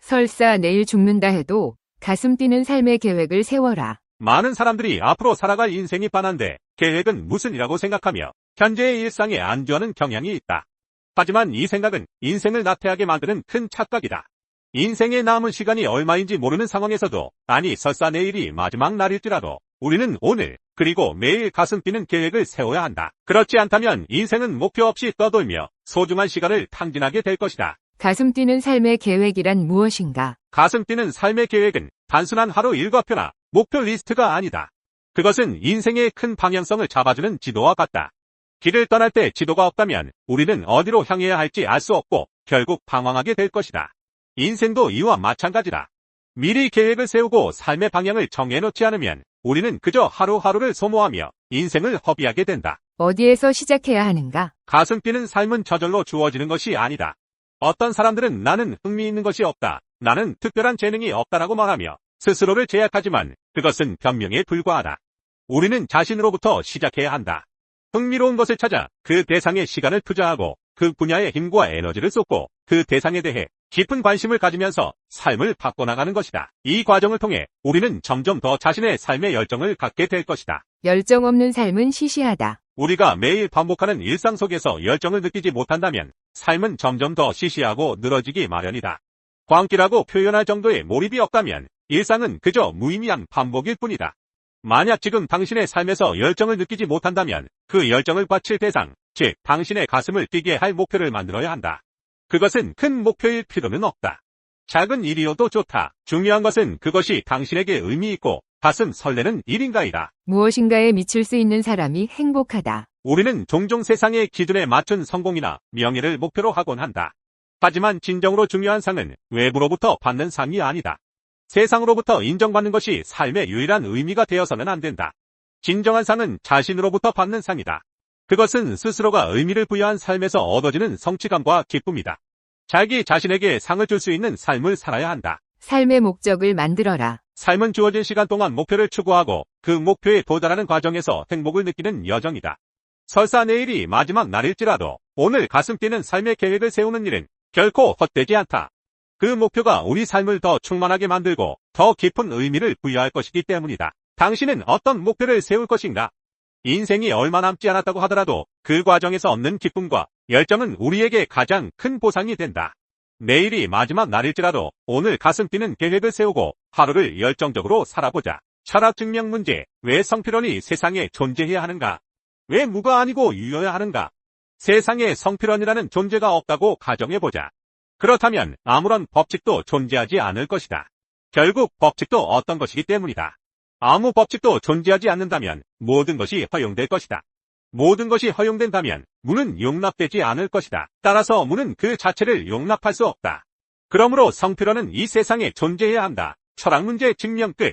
설사 내일 죽는다 해도 가슴 뛰는 삶의 계획을 세워라. 많은 사람들이 앞으로 살아갈 인생이 빤한데 계획은 무슨이라고 생각하며 현재의 일상에 안주하는 경향이 있다. 하지만 이 생각은 인생을 나태하게 만드는 큰 착각이다. 인생의 남은 시간이 얼마인지 모르는 상황에서도, 아니 설사 내일이 마지막 날일지라도 우리는 오늘 그리고 매일 가슴 뛰는 계획을 세워야 한다. 그렇지 않다면 인생은 목표 없이 떠돌며 소중한 시간을 탕진하게 될 것이다. 가슴 뛰는 삶의 계획이란 무엇인가? 가슴 뛰는 삶의 계획은 단순한 하루 일과표나 목표 리스트가 아니다. 그것은 인생의 큰 방향성을 잡아주는 지도와 같다. 길을 떠날 때 지도가 없다면 우리는 어디로 향해야 할지 알 수 없고 결국 방황하게 될 것이다. 인생도 이와 마찬가지다. 미리 계획을 세우고 삶의 방향을 정해놓지 않으면 우리는 그저 하루하루를 소모하며 인생을 허비하게 된다. 어디에서 시작해야 하는가? 가슴 뛰는 삶은 저절로 주어지는 것이 아니다. 어떤 사람들은 나는 흥미있는 것이 없다, 나는 특별한 재능이 없다라고 말하며 스스로를 제약하지만 그것은 변명에 불과하다. 우리는 자신으로부터 시작해야 한다. 흥미로운 것을 찾아 그 대상에 시간을 투자하고 그 분야에 힘과 에너지를 쏟고 그 대상에 대해 깊은 관심을 가지면서 삶을 바꿔나가는 것이다. 이 과정을 통해 우리는 점점 더 자신의 삶에 열정을 갖게 될 것이다. 열정 없는 삶은 시시하다. 우리가 매일 반복하는 일상 속에서 열정을 느끼지 못한다면 삶은 점점 더 시시하고 늘어지기 마련이다. 광기라고 표현할 정도의 몰입이 없다면 일상은 그저 무의미한 반복일 뿐이다. 만약 지금 당신의 삶에서 열정을 느끼지 못한다면 그 열정을 바칠 대상, 즉 당신의 가슴을 뛰게 할 목표를 만들어야 한다. 그것은 큰 목표일 필요는 없다. 작은 일이어도 좋다. 중요한 것은 그것이 당신에게 의미 있고 가슴 설레는 일인가이다. 무엇인가에 미칠 수 있는 사람이 행복하다. 우리는 종종 세상의 기준에 맞춘 성공이나 명예를 목표로 하곤 한다. 하지만 진정으로 중요한 상은 외부로부터 받는 상이 아니다. 세상으로부터 인정받는 것이 삶의 유일한 의미가 되어서는 안 된다. 진정한 상은 자신으로부터 받는 상이다. 그것은 스스로가 의미를 부여한 삶에서 얻어지는 성취감과 기쁨이다. 자기 자신에게 상을 줄 수 있는 삶을 살아야 한다. 삶의 목적을 만들어라. 삶은 주어진 시간 동안 목표를 추구하고 그 목표에 도달하는 과정에서 행복을 느끼는 여정이다. 설사 내일이 마지막 날일지라도 오늘 가슴 뛰는 삶의 계획을 세우는 일은 결코 헛되지 않다. 그 목표가 우리 삶을 더 충만하게 만들고 더 깊은 의미를 부여할 것이기 때문이다. 당신은 어떤 목표를 세울 것인가? 인생이 얼마 남지 않았다고 하더라도 그 과정에서 얻는 기쁨과 열정은 우리에게 가장 큰 보상이 된다. 내일이 마지막 날일지라도 오늘 가슴 뛰는 계획을 세우고 하루를 열정적으로 살아보자. 철학 증명 문제. 왜 성필원이 세상에 존재해야 하는가? 왜 무가 아니고 유여야 하는가? 세상에 성필원이라는 존재가 없다고 가정해보자. 그렇다면 아무런 법칙도 존재하지 않을 것이다. 결국 법칙도 어떤 것이기 때문이다. 아무 법칙도 존재하지 않는다면 모든 것이 허용될 것이다. 모든 것이 허용된다면 무는 용납되지 않을 것이다. 따라서 무는 그 자체를 용납할 수 없다. 그러므로 성필원은 이 세상에 존재해야 한다. 철학 문제 증명 끝.